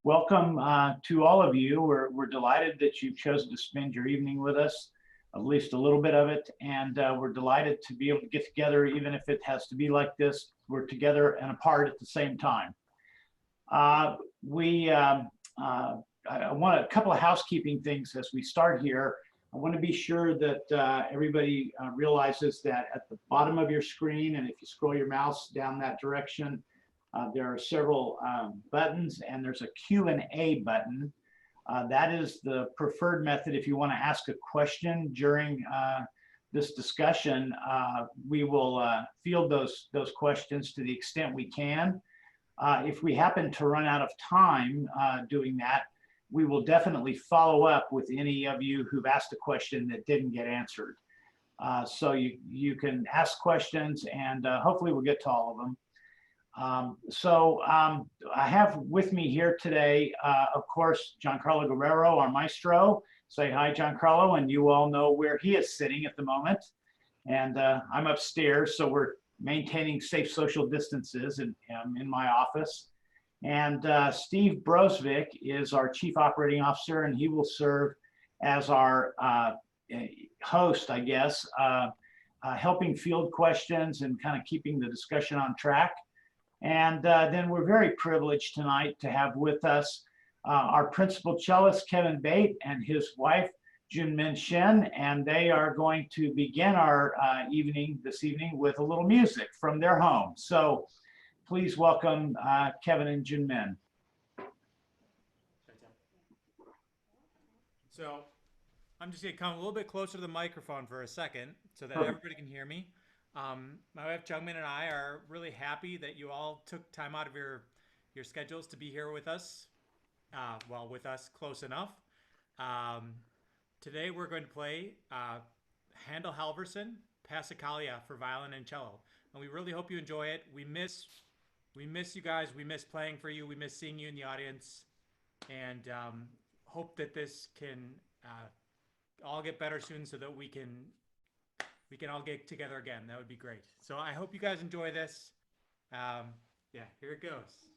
Welcome to all of you. We're delighted that you've chosen to spend your evening with us, at least a little bit of it. And we're delighted to be able to get together, even if it has to be like this. We're together and apart at the same time. I want a couple of housekeeping things as we start here. I want to be sure that everybody realizes that at the bottom of your screen, and if you scroll your mouse down that direction, there are several buttons, and there's a Q&A button. That is the preferred method if you want to ask a question during this discussion. We will field those questions to the extent we can. If we happen to run out of time doing that, we will definitely follow up with any of you who've asked a question that didn't get answered. So you can ask questions, and hopefully we'll get to all of them. I have with me here today, of course, Giancarlo Guerrero, our maestro. Say hi, Giancarlo, and you all know where he is sitting at the moment. And I'm upstairs, so we're maintaining safe social distances in my office. And Steve Brosvik is our Chief Operating Officer, and he will serve as our host, I guess, helping field questions and kind of keeping the discussion on track. And then we're very privileged tonight to have with us our principal cellist, Kevin Bate, and his wife, Junmin Shen, and they are going to begin our this evening with a little music from their home. So please welcome Kevin and Junmin. So I'm just gonna come a little bit closer to the microphone for a second so that everybody can hear me. My wife Jungmin and I are really happy that you all took time out of your schedules to be here with us. Well, with us close enough. Today we're going to play Handel Halverson, Passacaglia for violin and cello, and we really hope you enjoy it. We miss you guys. We miss playing for you. We miss seeing you in the audience, and hope that this can all get better soon so that we can all get together again. That would be great. So I hope you guys enjoy this. Yeah, here it goes.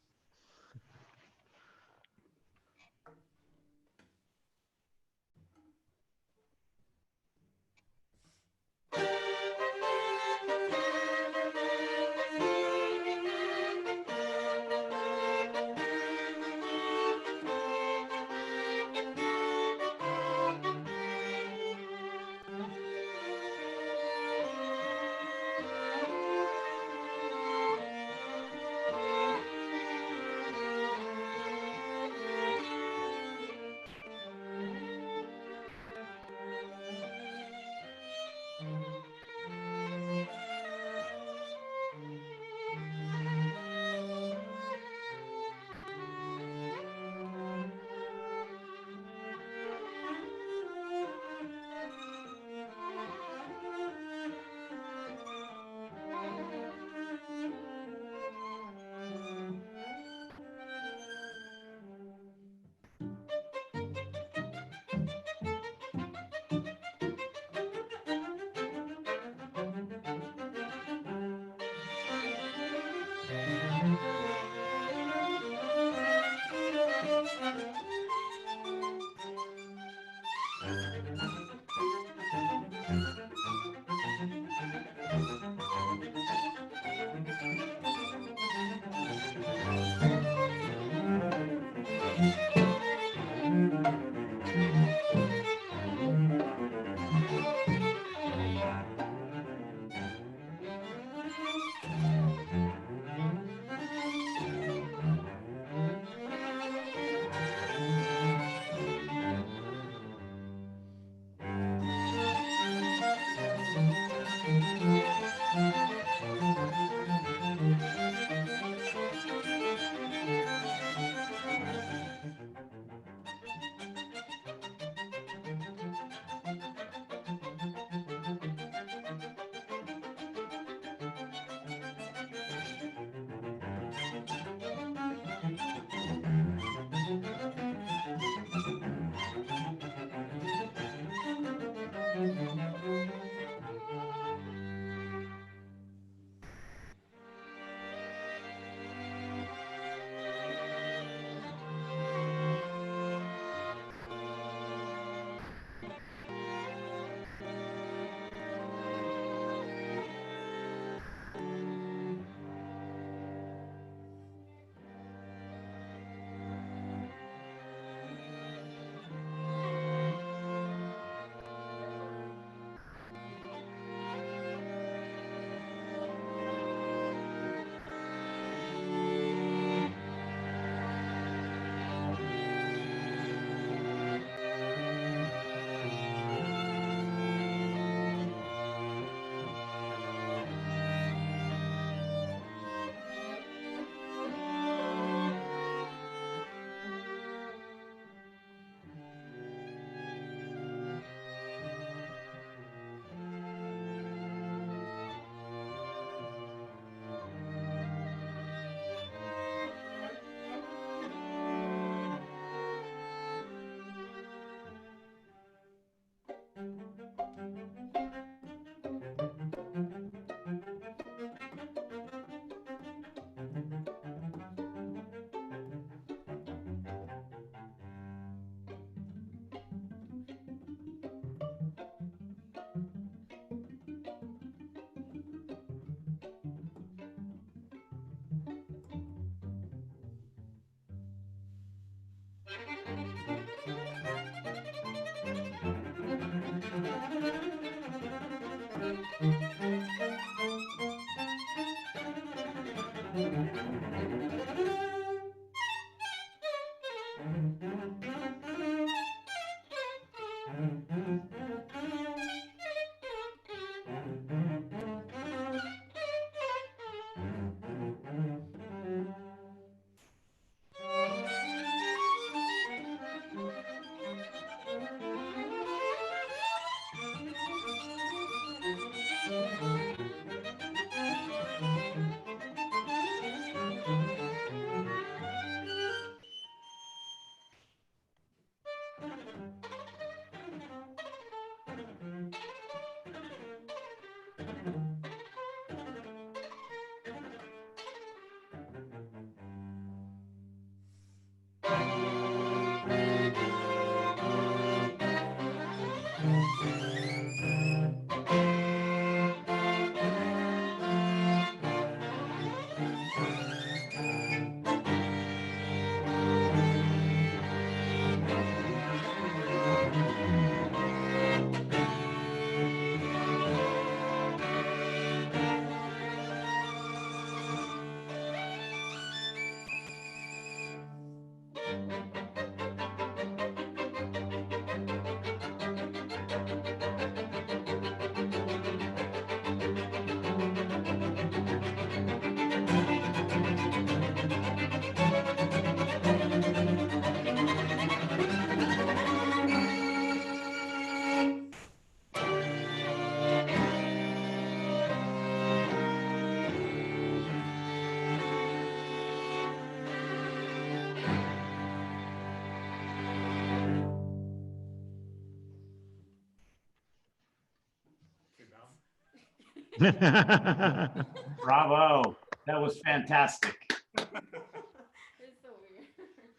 Bravo. That was fantastic. It's so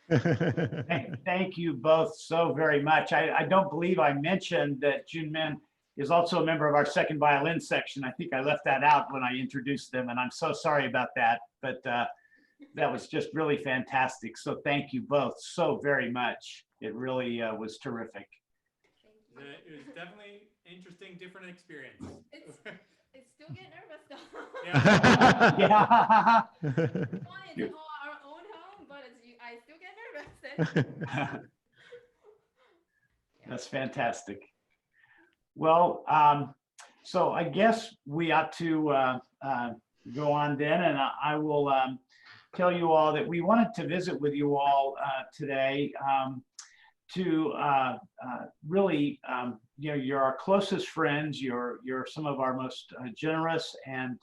weird. Thank you both so very much. I don't believe I mentioned that Junmin is also a member of our second violin section. I think I left that out when I introduced them, and I'm so sorry about that, but that was just really fantastic. So thank you both so very much. It really was terrific. Thank you. It was definitely interesting, different experience. It's still get nervous though. Yeah. Yeah. Fine, it's our own home, but I still get nervous. That's fantastic. Well, so I guess we ought to go on then, and I will tell you all that we wanted to visit with you all today to really, you're our closest friends. You're some of our most generous and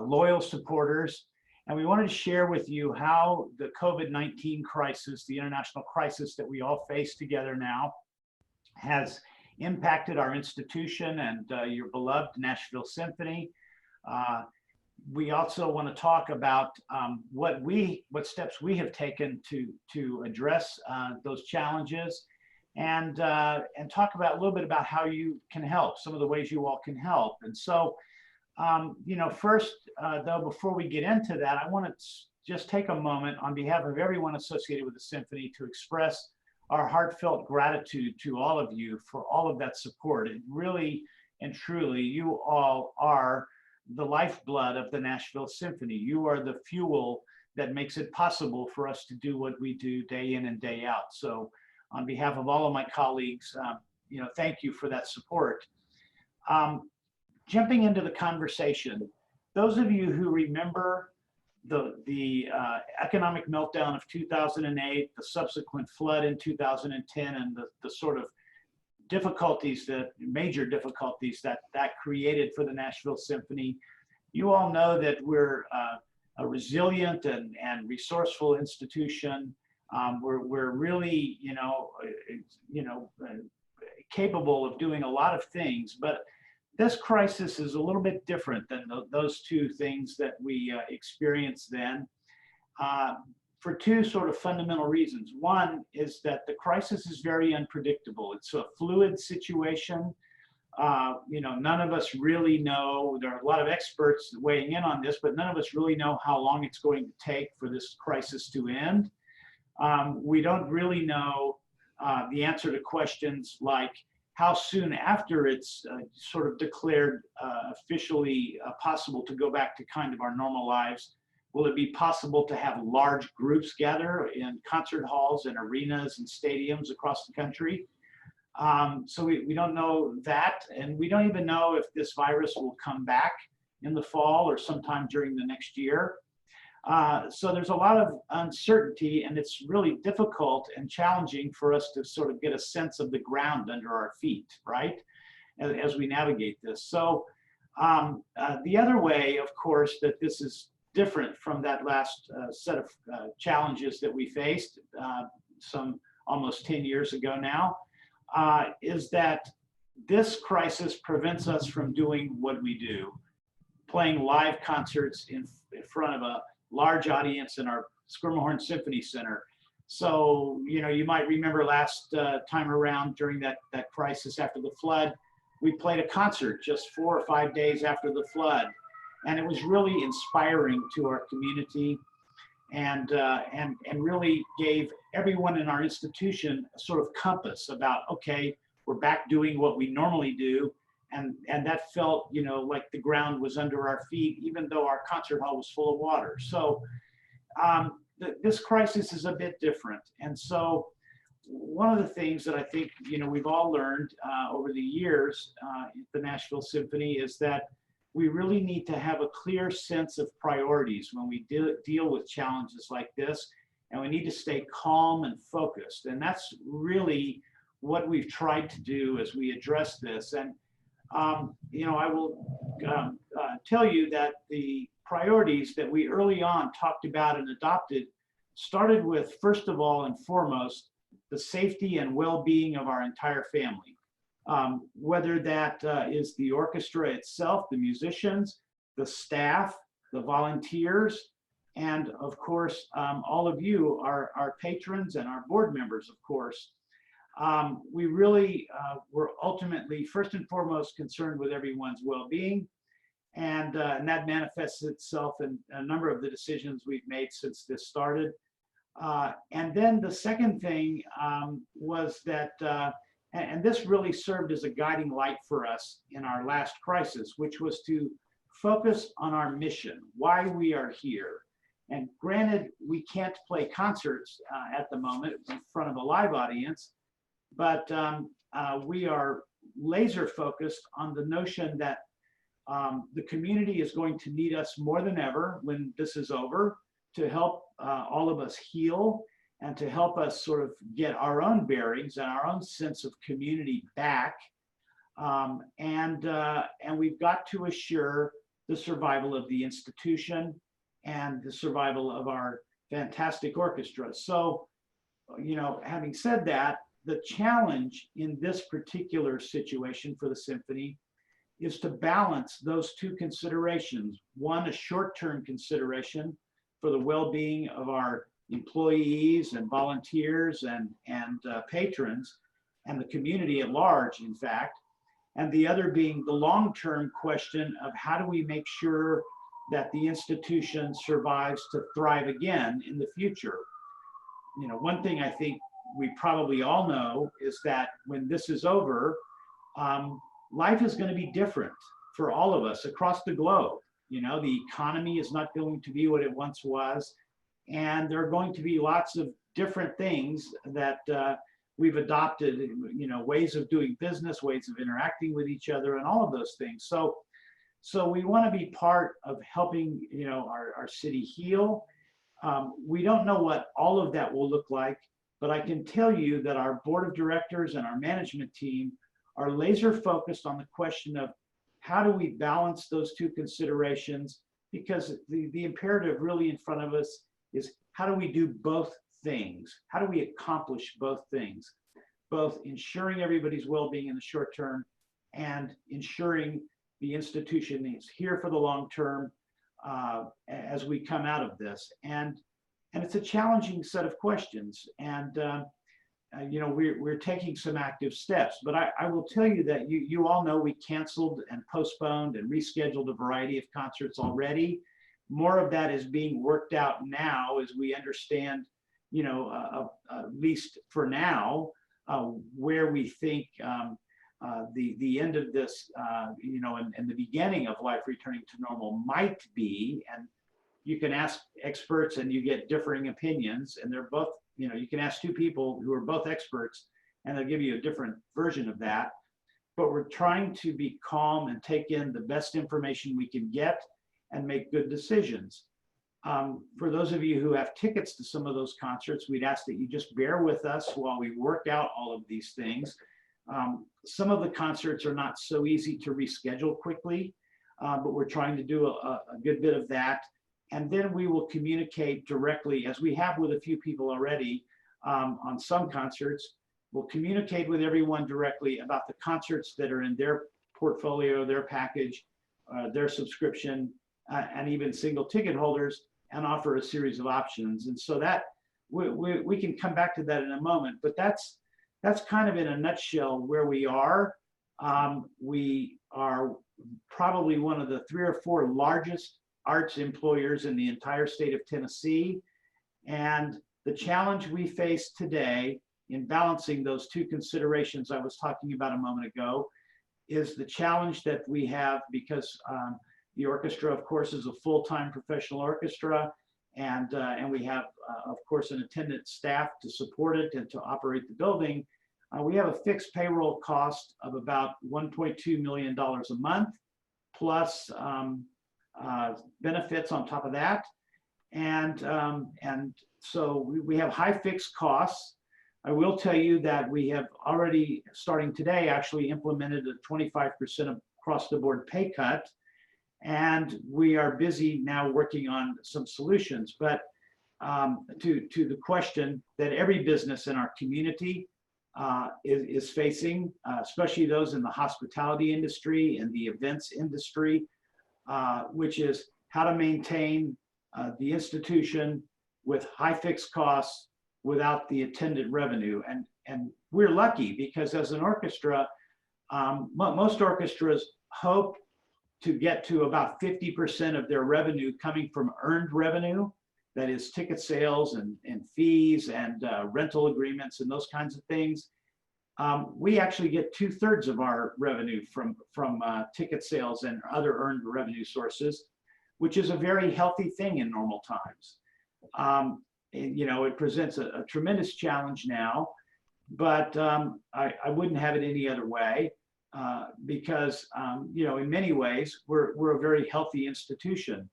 loyal supporters. And we wanted to share with you how the COVID-19 crisis, the international crisis that we all face together now, has impacted our institution and your beloved Nashville Symphony. We also want to talk about what steps we have taken to address those challenges, and talk about a little bit about how you can help, some of the ways you all can help. And so, first, though, before we get into that, I want to just take a moment on behalf of everyone associated with the symphony to express our heartfelt gratitude to all of you for all of that support. And really and truly, you all are the lifeblood of the Nashville Symphony. You are the fuel that makes it possible for us to do what we do day in and day out. So on behalf of all of my colleagues, thank you for that support. Jumping into the conversation, those of you who remember the economic meltdown of 2008, the subsequent flood in 2010, and the sort of major difficulties that created for the Nashville Symphony, you all know that we're a resilient and resourceful institution. We're really, capable of doing a lot of things, but this crisis is a little bit different than those two things that we experienced then, for two sort of fundamental reasons. One is that the crisis is very unpredictable. It's a fluid situation. None of us really know. There are a lot of experts weighing in on this, but none of us really know how long it's going to take for this crisis to end. We don't really know the answer to questions like, how soon after it's sort of declared officially possible to go back to kind of our normal lives, will it be possible to have large groups gather in concert halls and arenas and stadiums across the country? So we don't know that, and we don't even know if this virus will come back in the fall or sometime during the next year. So there's a lot of uncertainty, and it's really difficult and challenging for us to sort of get a sense of the ground under our feet, right, as we navigate this. So the other way, of course, that this is different from that last set of challenges that we faced some almost 10 years ago now, is that this crisis prevents us from doing what we do, playing live concerts in front of a large audience in our Squirmahorn Symphony Center. So, you know, you might remember last time around during that crisis after the flood, we played a concert just 4 or 5 days after the flood. And it was really inspiring to our community, and really gave everyone in our institution a sort of compass about, okay, we're back doing what we normally do. And that felt, you know, like the ground was under our feet, even though our concert hall was full of water. So this crisis is a bit different. And so one of the things that I think, you know, we've all learned over the years at the Nashville Symphony is that we really need to have a clear sense of priorities when we deal with challenges like this, and we need to stay calm and focused. And that's really what we've tried to do as we address this. And you know, I will tell you that the priorities that we early on talked about and adopted started with, first of all and foremost, the safety and well-being of our entire family. Whether that is the orchestra itself, the musicians, the staff, the volunteers, and of course, all of you, our patrons and our board members, of course. We really were ultimately, first and foremost, concerned with everyone's well-being, and that manifests itself in a number of the decisions we've made since this started. And then the second thing was that, and this really served as a guiding light for us in our last crisis, which was to focus on our mission, why we are here. And granted, we can't play concerts at the moment in front of a live audience, but we are laser focused on the notion that the community is going to need us more than ever when this is over, to help all of us heal and to help us sort of get our own bearings and our own sense of community back. And we've got to assure the survival of the institution and the survival of our fantastic orchestra. So, you know, having said that, the challenge in this particular situation for the symphony is to balance those two considerations. One, a short-term consideration for the well-being of our employees and volunteers and patrons and the community at large, in fact, and the other being the long-term question of how do we make sure that the institution survives to thrive again in the future. You know, one thing I think we probably all know is that when this is over, life is going to be different for all of us across the globe. You know, the economy is not going to be what it once was, and there are going to be lots of different things that we've adopted, you know, ways of doing business, ways of interacting with each other, and all of those things. So we want to be part of helping, you know, our city heal. We don't know what all of that will look like, but I can tell you that our board of directors and our management team are laser focused on the question of how do we balance those two considerations, because the imperative really in front of us is how do we do both things? How do we accomplish both things? Both ensuring everybody's well-being in the short term and ensuring the institution is here for the long term as we come out of this. And it's a challenging set of questions. And you know, we're taking some active steps, but I will tell you that you all know we canceled and postponed and rescheduled a variety of concerts already. More of that is being worked out now as we understand, you know, at least for now, where we think the end of this, and the beginning of life returning to normal might be, and you can ask experts and you get differing opinions, and they're both, you can ask two people who are both experts and they'll give you a different version of that. But we're trying to be calm and take in the best information we can get and make good decisions. For those of you who have tickets to some of those concerts, we'd ask that you just bear with us while we work out all of these things. Some of the concerts are not so easy to reschedule quickly, but we're trying to do a good bit of that. And then we will communicate directly, as we have with a few people already on some concerts. We'll communicate with everyone directly about the concerts that are in their portfolio, their package, their subscription, and even single ticket holders, and offer a series of options. And so that we can come back to that in a moment, but that's kind of in a nutshell where we are. We are probably one of the 3 or 4 largest arts employers in the entire state of Tennessee. And the challenge we face today in balancing those two considerations I was talking about a moment ago is the challenge that we have, because the orchestra, of course, is a full-time professional orchestra, and we have, of course, an attendant staff to support it and to operate the building. We have a fixed payroll cost of about $1.2 million a month, plus benefits on top of that. And so we have high fixed costs. I will tell you that we have already, starting today, actually implemented a 25% across the board pay cut. And we are busy now working on some solutions. But to the question that every business in our community is facing, especially those in the hospitality industry and the events industry, which is how to maintain the institution with high fixed costs without the attendant revenue. And we're lucky because as an orchestra, most orchestras hope to get to about 50% of their revenue coming from earned revenue, that is ticket sales and fees and rental agreements and those kinds of things. We actually get 2/3 of our revenue from ticket sales and other earned revenue sources, which is a very healthy thing in normal times. It presents a tremendous challenge now, but I wouldn't have it any other way. Because in many ways we're a very healthy institution.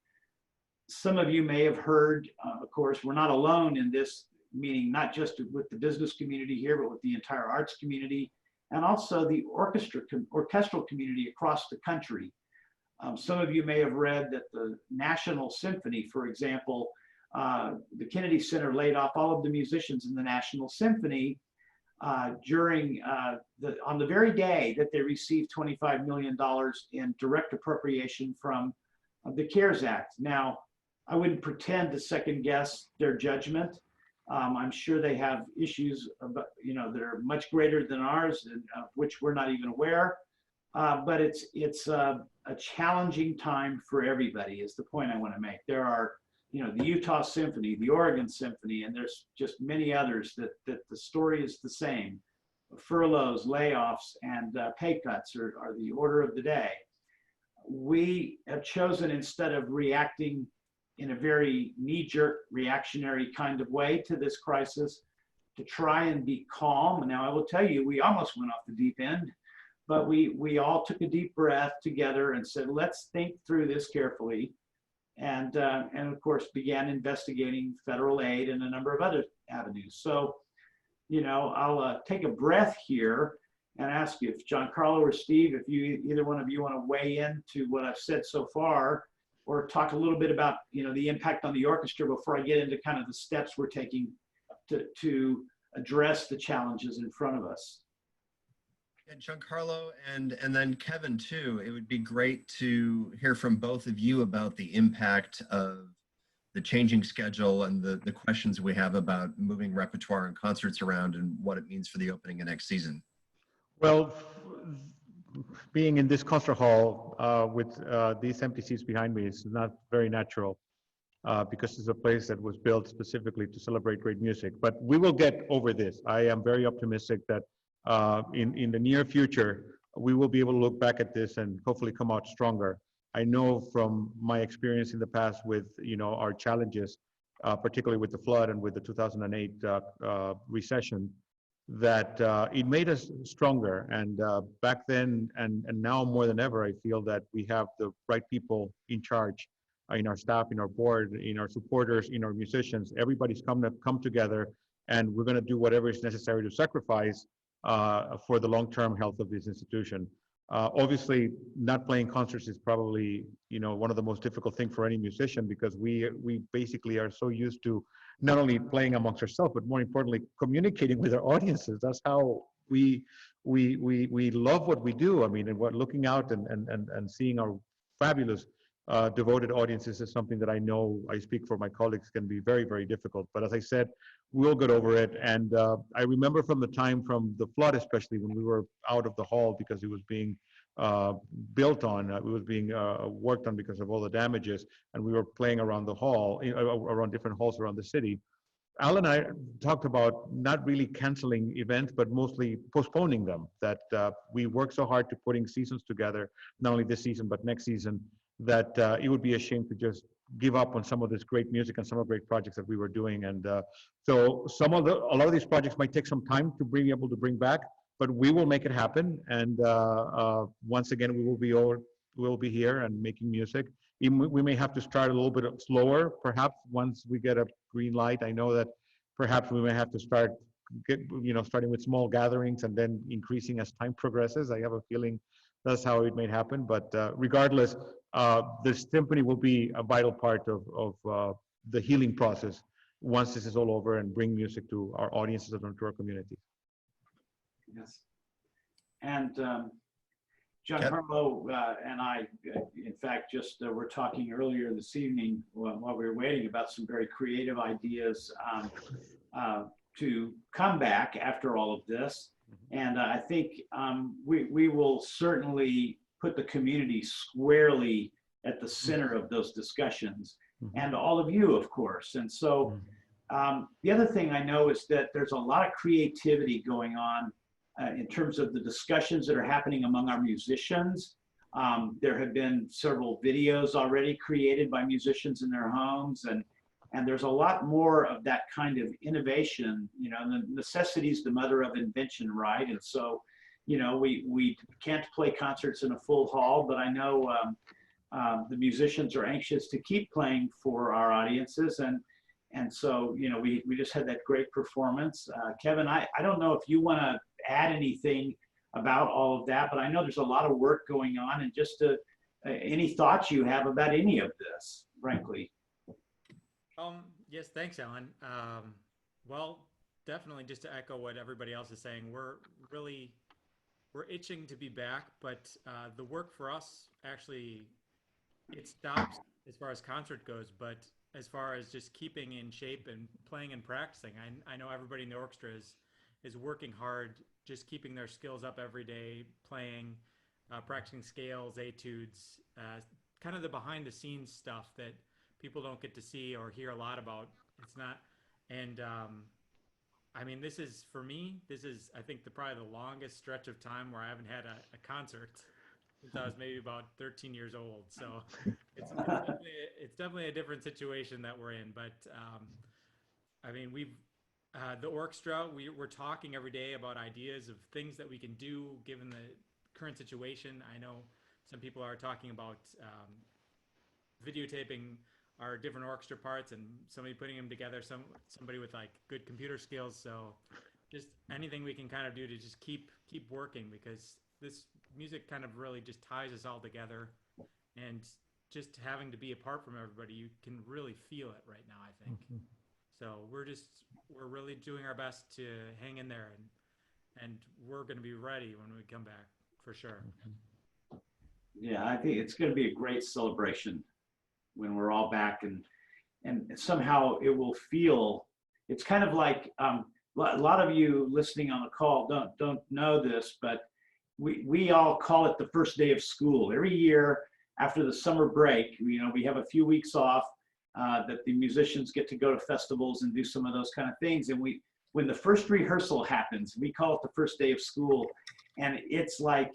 Some of you may have heard, of course, we're not alone in this, meaning not just with the business community here, but with the entire arts community and also the orchestral community across the country. Some of you may have read that the Nashville Symphony, for example, the Kennedy Center laid off all of the musicians in the Nashville Symphony on the very day that they received $25 million in direct appropriation from the CARES Act. Now, I wouldn't pretend to second guess their judgment. I'm sure they have issues about, that are much greater than ours, and which we're not even aware. But it's a challenging time for everybody is the point I want to make. There are the Utah Symphony, the Oregon Symphony, and there's just many others that the story is the same. Furloughs, layoffs, and pay cuts are the order of the day. We have chosen, instead of reacting in a very knee-jerk, reactionary kind of way to this crisis, to try and be calm. Now, I will tell you, we almost went off the deep end, but we all took a deep breath together and said, let's think through this carefully. And of course, began investigating federal aid and a number of other avenues. So, I'll take a breath here and ask you if Giancarlo or Steve, if either one of you want to weigh in to what I've said so far, or talk a little bit about, the impact on the orchestra before I get into kind of the steps we're taking to address the challenges in front of us. And Giancarlo and then Kevin too, it would be great to hear from both of you about the impact of the changing schedule and the questions we have about moving repertoire and concerts around and what it means for the opening of next season. Well, being in this concert hall with these empty seats behind me is not very natural because it's a place that was built specifically to celebrate great music. But we will get over this. I am very optimistic that in the near future, we will be able to look back at this and hopefully come out stronger. I know from my experience in the past with, our challenges, particularly with the flood and with the 2008 recession, that it made us stronger. And back then and now more than ever, I feel that we have the right people in charge, in our staff, in our board, in our supporters, in our musicians. Everybody's come together, and we're going to do whatever is necessary to sacrifice for the long-term health of this institution. Obviously, not playing concerts is probably, one of the most difficult things for any musician, because we basically are so used to not only playing amongst ourselves, but more importantly, communicating with our audiences. That's how we love what we do. I mean, and what looking out and seeing our fabulous devoted audiences is something that I know, I speak for my colleagues, can be very, very difficult. But as I said, we'll get over it. And I remember from the time from the flood, especially when we were out of the hall because it was being built on, it was being worked on because of all the damages, and we were playing around the hall, around different halls around the city. Al and I talked about not really canceling events, but mostly postponing them, that we worked so hard to putting seasons together, not only this season, but next season, that it would be a shame to just give up on some of this great music and some of the great projects that we were doing. And so a lot of these projects might take some time to be able to bring back, but we will make it happen. And once again, we'll be here and making music. We may have to start a little bit slower, perhaps once we get a green light. I know that perhaps we may have to start, starting with small gatherings and then increasing as time progresses. I have a feeling that's how it may happen. But regardless, the symphony will be a vital part of the healing process once this is all over, and bring music to our audiences and to our communities. Yes. And Giancarlo and I, in fact, just were talking earlier this evening while we were waiting about some very creative ideas to come back after all of this. And I think we will certainly put the community squarely at the center of those discussions, and all of you, of course. And so the other thing I know is that there's a lot of creativity going on in terms of the discussions that are happening among our musicians. There have been several videos already created by musicians in their homes, and there's a lot more of that kind of innovation. The necessity is the mother of invention, right? And so, we can't play concerts in a full hall, but I know the musicians are anxious to keep playing for our audiences. And so, we just had that great performance. Kevin, I don't know if you want to add anything about all of that, but I know there's a lot of work going on, and just any thoughts you have about any of this, frankly. Yes, thanks, Alan. Well, definitely just to echo what everybody else is saying, we're itching to be back, but the work for us actually, it stops as far as concert goes, but as far as just keeping in shape and playing and practicing, I know everybody in the orchestra is working hard, just keeping their skills up every day, playing, practicing scales, etudes, kind of the behind the scenes stuff that people don't get to see or hear a lot about. It's not, and I mean, this is, for me, I think probably the longest stretch of time where I haven't had a concert since I was maybe about 13 years old. So it's definitely a different situation that we're in. But I mean, the orchestra, we're talking every day about ideas of things that we can do given the current situation. I know some people are talking about videotaping our different orchestra parts and somebody putting them together, somebody with like good computer skills. So just anything we can kind of do to just keep working, because this music kind of really just ties us all together, and just having to be apart from everybody, you can really feel it right now, I think. So we're really doing our best to hang in there, and we're going to be ready when we come back for sure. Yeah, I think it's going to be a great celebration when we're all back, and somehow it will feel, it's kind of like a lot of you listening on the call don't know this, but we all call it the first day of school. Every year after the summer break, we have a few weeks off that the musicians get to go to festivals and do some of those kind of things. And when the first rehearsal happens, we call it the first day of school. And it's like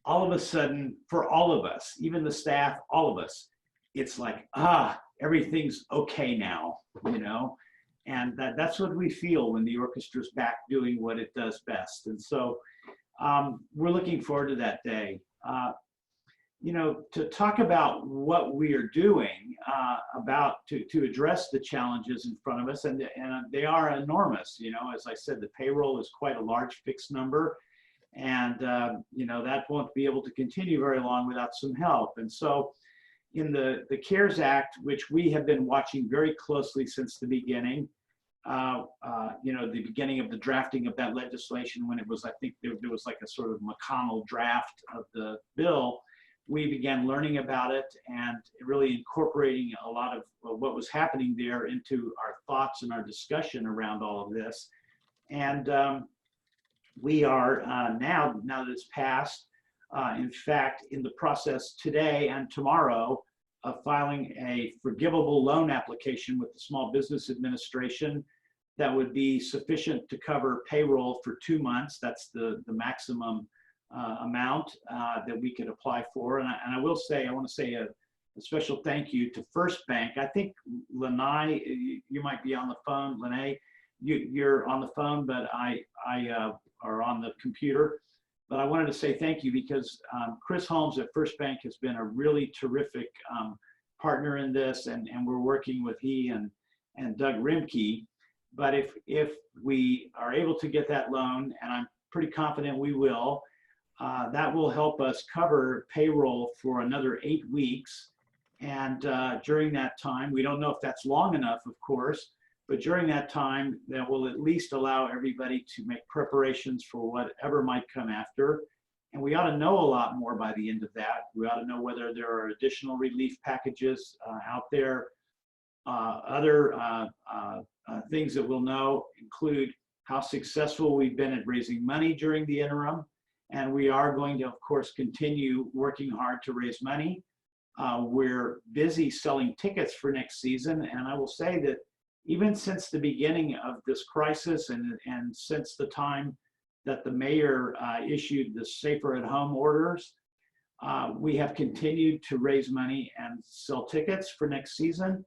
all of a sudden, for all of us, even the staff, all of us, it's like, everything's okay now, you know? And that's what we feel when the orchestra's back doing what it does best. And so we're looking forward to that day. You know, to talk about what we are doing to address the challenges in front of us, and they are enormous. You know, as I said, the payroll is quite a large fixed number, and you know, that won't be able to continue very long without some help. And so, in the CARES Act, which we have been watching very closely since the beginning, you know, the beginning of the drafting of that legislation, when it was, I think there was like a sort of McConnell draft of the bill. We began learning about it and really incorporating a lot of what was happening there into our thoughts and our discussion around all of this. And we are now that it's passed, in fact, in the process today and tomorrow of filing a forgivable loan application with the Small Business Administration that would be sufficient to cover payroll for 2 months. That's the maximum amount that we could apply for. And I will say, I want to say a special thank you to First Bank. I think Lanai, you might be on the phone. Lanai, you're on the phone, but I are on the computer. But I wanted to say thank you because Chris Holmes at First Bank has been a really terrific partner in this, and we're working with he and Doug Rimke. But if we are able to get that loan, and I'm pretty confident we will, that will help us cover payroll for another 8 weeks. And during that time, we don't know if that's long enough, of course, but during that time, that will at least allow everybody to make preparations for whatever might come after. And we ought to know a lot more by the end of that. We ought to know whether there are additional relief packages out there. Other things that we'll know include how successful we've been at raising money during the interim. And we are going to, of course, continue working hard to raise money. We're busy selling tickets for next season. And I will say that even since the beginning of this crisis and since the time that the mayor issued the safer at home orders, we have continued to raise money and sell tickets for next season.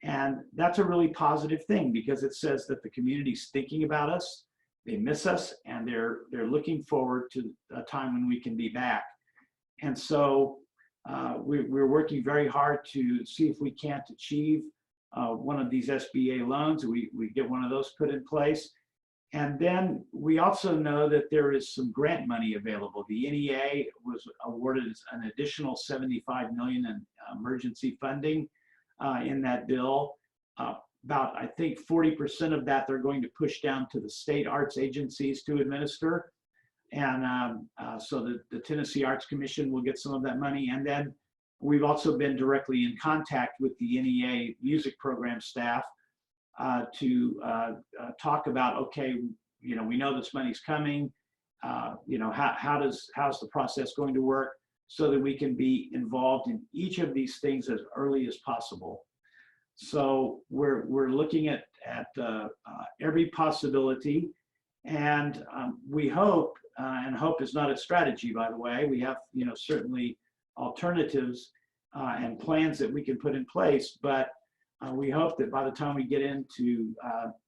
And that's a really positive thing because it says that the community's thinking about us, they miss us, and they're looking forward to a time when we can be back. And so we're working very hard to see if we can't achieve one of these SBA loans. We get one of those put in place. And then we also know that there is some grant money available. The NEA was awarded an additional $75 million in emergency funding in that bill. About, I think, 40% of that they're going to push down to the state arts agencies to administer. And so the Tennessee Arts Commission will get some of that money. And then we've also been directly in contact with the NEA music program staff to talk about, okay, you know, we know this money's coming. You know, how's the process going to work so that we can be involved in each of these things as early as possible. So we're looking at every possibility, and we hope, and hope is not a strategy, by the way. We have, you know, certainly alternatives and plans that we can put in place, but we hope that by the time we get into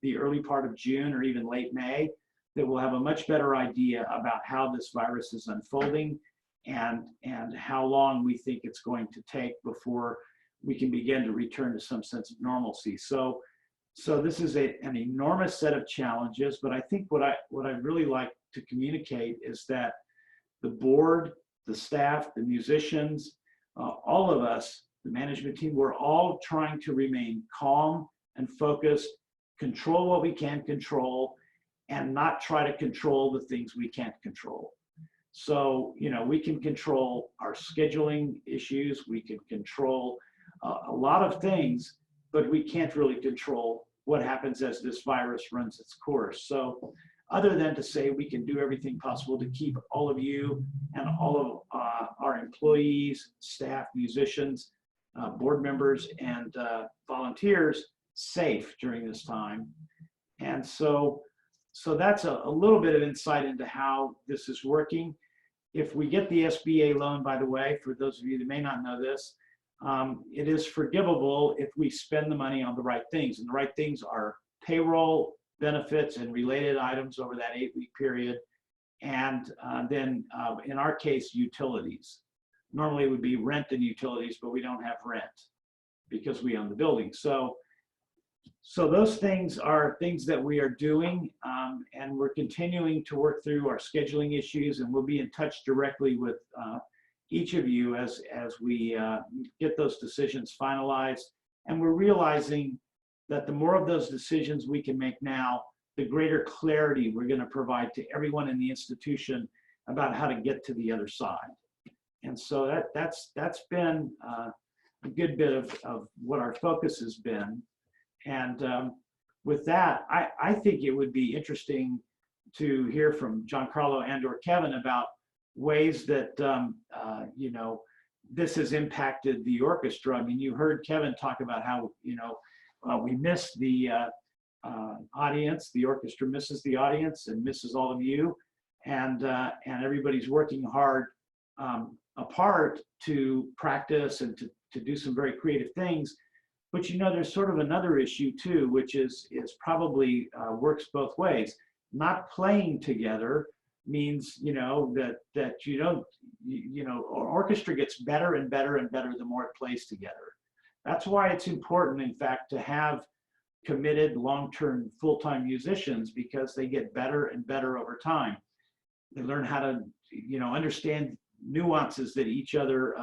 the early part of June or even late May, that we'll have a much better idea about how this virus is unfolding and how long we think it's going to take before we can begin to return to some sense of normalcy. So this is an enormous set of challenges, but I think what I really like to communicate is that the board, the staff, the musicians, all of us, the management team, we're all trying to remain calm and focused, control what we can control, and not try to control the things we can't control. So, you know, we can control our scheduling issues, we can control a lot of things, but we can't really control what happens as this virus runs its course. So other than to say we can do everything possible to keep all of you and all of our employees, staff, musicians, board members, and volunteers safe during this time. And so that's a little bit of insight into how this is working. if we get the SBA loan, by the way, for those of you that may not know this, it is forgivable if we spend the money on the right things. And the right things are payroll, benefits, and related items over that 8-week period. And then in our case, utilities. Normally it would be rent and utilities, but we don't have rent because we own the building. So those things are things that we are doing, and we're continuing to work through our scheduling issues, and we'll be in touch directly with each of you as we get those decisions finalized. And we're realizing that the more of those decisions we can make now, the greater clarity we're going to provide to everyone in the institution about how to get to the other side. And so that's been a good bit of what our focus has been. And with that, I think it would be interesting to hear from Giancarlo and or Kevin about ways that, you know, this has impacted the orchestra. I mean, you heard Kevin talk about how, you know, we miss the audience, the orchestra misses the audience and misses all of you. And everybody's working hard apart to practice and to do some very creative things. But you know, there's sort of another issue too, which is probably works both ways. Not playing together means, you know, that you don't, you know, orchestra gets better and better and better the more it plays together. That's why it's important, in fact, to have committed long-term full-time musicians, because they get better and better over time. They learn how to, you know, understand nuances that each other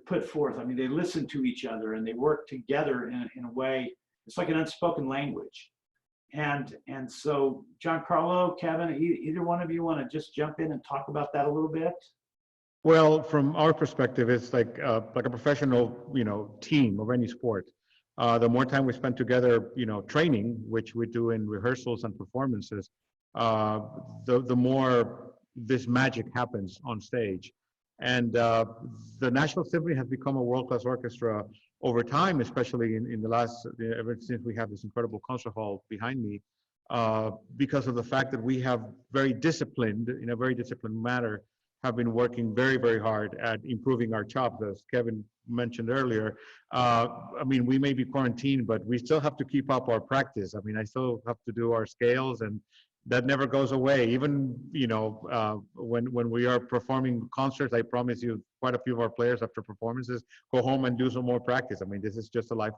put forth. I mean, they listen to each other and they work together in a way, it's like an unspoken language. And so Giancarlo, Kevin, either one of you want to just jump in and talk about that a little bit? Well, from our perspective, it's like a professional, you know, team of any sport. The more time we spend together, you know, training, which we do in rehearsals and performances, the more this magic happens on stage. And the Nashville Symphony has become a world-class orchestra over time, especially in the last, ever since we have this incredible concert hall behind me, because of the fact that we have very disciplined, in a very disciplined manner, have been working very, very hard at improving our chops, as Kevin mentioned earlier. I mean, we may be quarantined, but we still have to keep up our practice. I mean, I still have to do our scales, and that never goes away. Even, you know, when we are performing concerts, I promise you, quite a few of our players after performances go home and do some more practice. I mean, this is just the life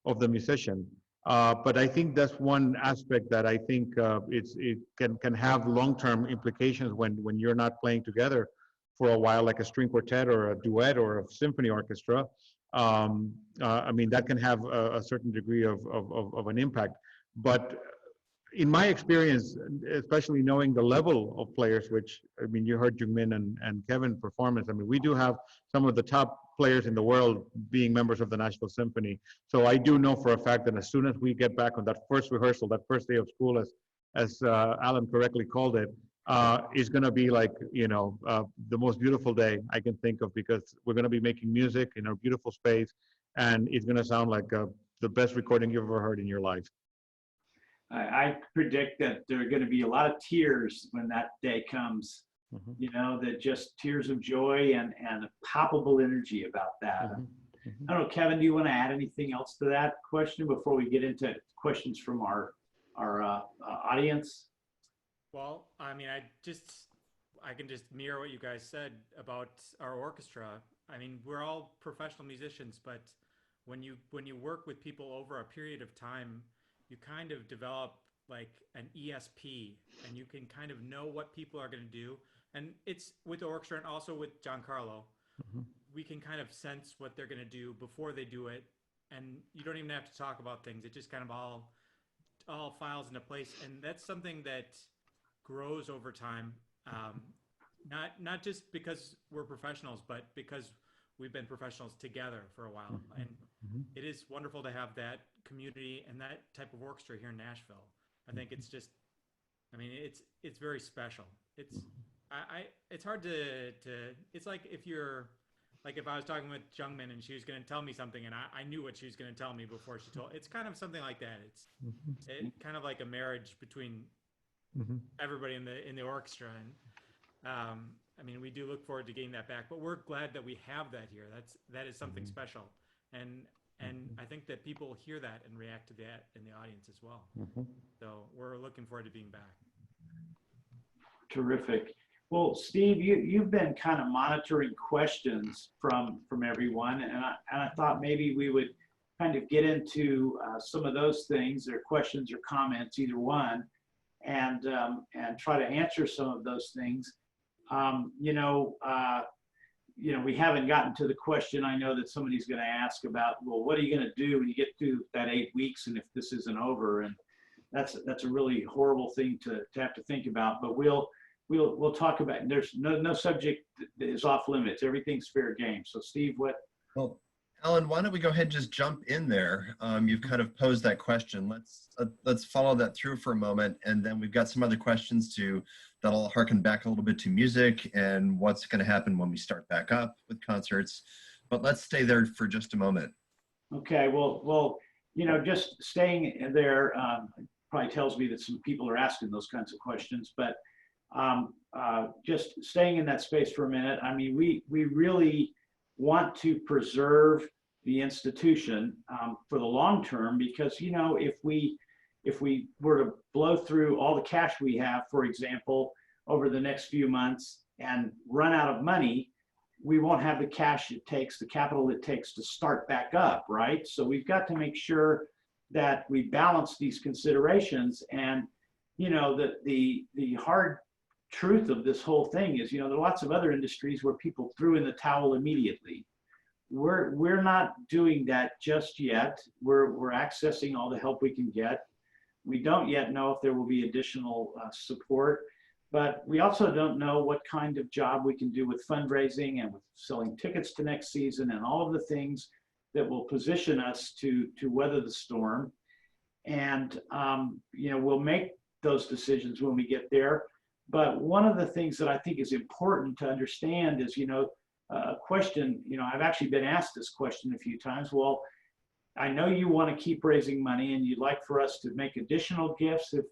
of the musician. But I think that's one aspect that I think it can have long-term implications when you're not playing together for a while, like a string quartet or a duet or a symphony orchestra. I mean, that can have a certain degree of an impact. But in my experience, especially knowing the level of players, which, I mean, you heard Jungmin and Kevin performance. I mean, we do have some of the top players in the world being members of the Nashville Symphony. So I do know for a fact that as soon as we get back on that first rehearsal, that first day of school, as Alan correctly called it, is going to be like, you know, the most beautiful day I can think of, because we're going to be making music in our beautiful space, and it's going to sound like the best recording you've ever heard in your life. I predict that there are going to be a lot of tears when that day comes. Mm-hmm. You know, that just tears of joy and a palpable energy about that. Mm-hmm. Mm-hmm. I don't know, Kevin, do you want to add anything else to that question before we get into questions from our audience? Well, I mean, I can just mirror what you guys said about our orchestra. I mean, we're all professional musicians, but when you work with people over a period of time, you kind of develop like an ESP, and you can kind of know what people are going to do. And it's with the orchestra and also with Giancarlo. Mm-hmm. We can kind of sense what they're going to do before they do it. And you don't even have to talk about things. It just kind of all files into place. And that's something that grows over time. Not just because we're professionals, but because we've been professionals together for a while. Mm-hmm. And mm-hmm. It is wonderful to have that community and that type of orchestra here in Nashville. I think it's just, I mean, it's very special. It's, it's hard to, it's like if I was talking with Jungmin and she was going to tell me something and I knew what she was going to tell me before she told, it's kind of something like that. It's kind of like a marriage between mm-hmm. everybody in the orchestra. I mean, we do look forward to getting that back, but we're glad that we have that here. That is something special, and I think that people hear that and react to that in the audience as well. So we're looking forward to being back. Terrific. Well, Steve, you've been kind of monitoring questions from everyone, and I thought maybe we would kind of get into some of those things, or questions or comments, either one, and try to answer some of those things. We haven't gotten to the question I know that somebody's going to ask about, well, what are you going to do when you get through that 8 weeks and if this isn't over? And that's a really horrible thing to have to think about, but we'll talk about it. There's no subject that is off limits. Everything's fair game. So Steve, what? Well, Alan, why don't we go ahead and just jump in there? You've kind of posed that question. Let's follow that through for a moment, and then we've got some other questions that'll harken back a little bit to music and what's going to happen when we start back up with concerts. But let's stay there for just a moment. Okay. Well, just staying there probably tells me that some people are asking those kinds of questions. But just staying in that space for a minute. I mean, we really want to preserve the institution for the long term, because if we were to blow through all the cash we have, for example, over the next few months and run out of money, we won't have the cash it takes, the capital it takes to start back up, right? So we've got to make sure that we balance these considerations. And the hard truth of this whole thing is, there are lots of other industries where people threw in the towel immediately. We're not doing that just yet. We're accessing all the help we can get. We don't yet know if there will be additional support, but we also don't know what kind of job we can do with fundraising and with selling tickets to next season and all of the things that will position us to weather the storm. And we'll make those decisions when we get there. But one of the things that I think is important to understand is, a question, I've actually been asked this question a few times. Well, I know you want to keep raising money and you'd like for us to make additional gifts if,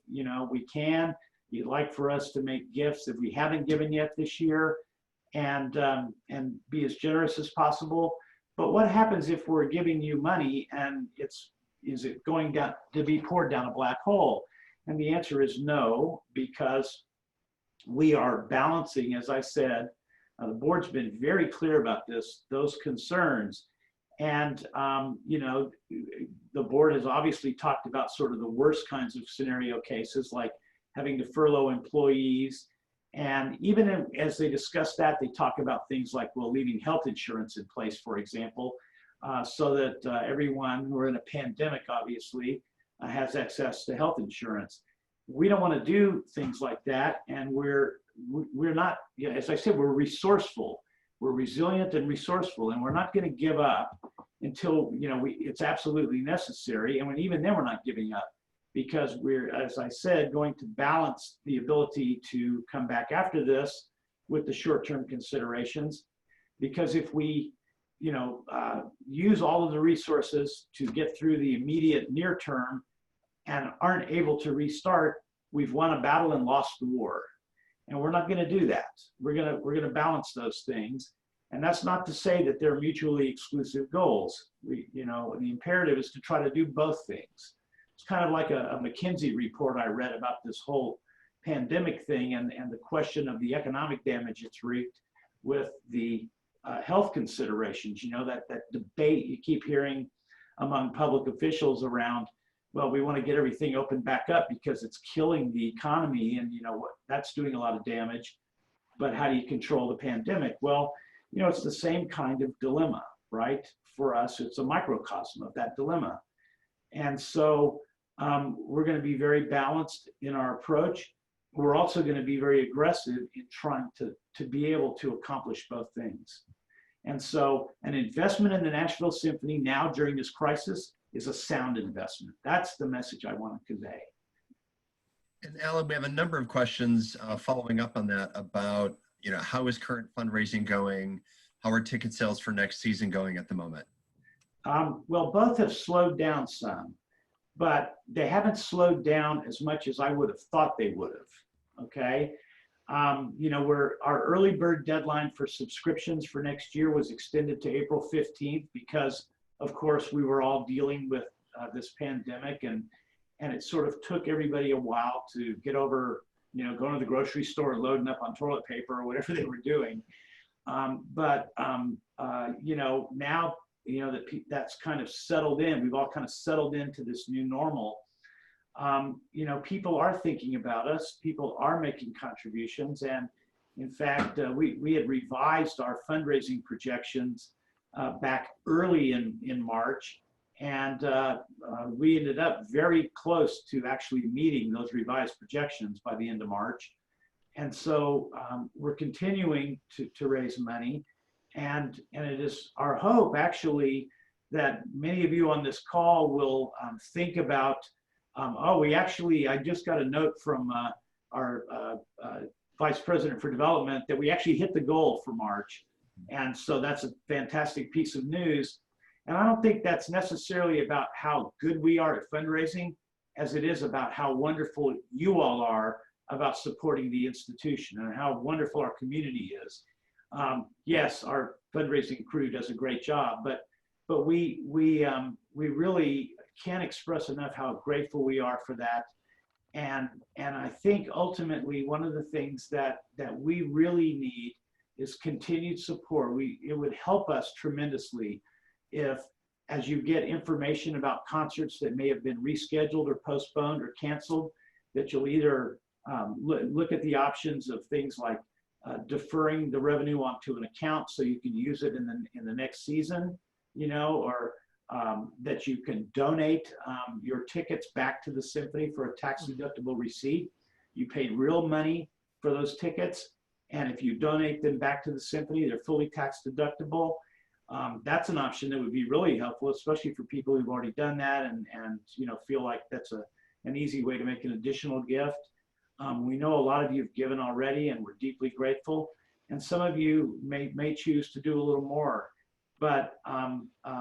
we can. You'd like for us to make gifts if we haven't given yet this year, and be as generous as possible. But what happens if we're giving you money and is it going down to be poured down a black hole? And the answer is no, because we are balancing, as I said, the board's been very clear about those concerns. And, the board has obviously talked about sort of the worst kinds of scenario cases, like having to furlough employees. And even as they discuss that, they talk about things like, well, leaving health insurance in place, for example, so that everyone who are in a pandemic, obviously, has access to health insurance. We don't want to do things like that, and we're not, as I said, we're resourceful, we're resilient and resourceful, and we're not going to give up until it's absolutely necessary. And even then, we're not giving up, because we're, as I said, going to balance the ability to come back after this with the short-term considerations. Because if we use all of the resources to get through the immediate near term and aren't able to restart, we've won a battle and lost the war. And we're not going to do that. We're going to balance those things. And that's not to say that they're mutually exclusive goals. The imperative is to try to do both things. It's kind of like a McKinsey report I read about this whole pandemic thing and the question of the economic damage it's wreaked with the health considerations. That debate you keep hearing among public officials around, well, we want to get everything opened back up because it's killing the economy, and that's doing a lot of damage. But how do you control the pandemic? Well, it's the same kind of dilemma, right? For us, it's a microcosm of that dilemma. And so we're going to be very balanced in our approach. We're also going to be very aggressive in trying to be able to accomplish both things. And so an investment in the Nashville Symphony now during this crisis is a sound investment. That's the message I want to convey. And Alan, we have a number of questions following up on that about, how is current fundraising going? How are ticket sales for next season going at the moment? Well, both have slowed down some, but they haven't slowed down as much as I would have thought they would have, okay? You know, our early bird deadline for subscriptions for next year was extended to April 15th because, of course, we were all dealing with this pandemic, and it sort of took everybody a while to get over, you know, going to the grocery store and loading up on toilet paper or whatever they were doing. You know, now, you know, that's kind of settled in. We've all kind of settled into this new normal. You know, people are thinking about us. People are making contributions. And in fact, we had revised our fundraising projections back early in March. And we ended up very close to actually meeting those revised projections by the end of March. And so we're continuing to raise money. And it is our hope, actually, that many of you on this call will think about, I just got a note from our Vice President for Development that we actually hit the goal for March. And so that's a fantastic piece of news. And I don't think that's necessarily about how good we are at fundraising, as it is about how wonderful you all are about supporting the institution and how wonderful our community is. Yes, our fundraising crew does a great job, but we really can't express enough how grateful we are for that. And I think ultimately one of the things that we really need is continued support. It would help us tremendously if, as you get information about concerts that may have been rescheduled or postponed or canceled, that you'll either look at the options of things like deferring the revenue onto an account so you can use it in the next season, you know, or that you can donate your tickets back to the symphony for a tax-deductible receipt. You paid real money for those tickets, and if you donate them back to the symphony, they're fully tax-deductible. That's an option that would be really helpful, especially for people who've already done that and you know, feel like that's an easy way to make an additional gift. We know a lot of you have given already, and we're deeply grateful. And some of you may choose to do a little more. But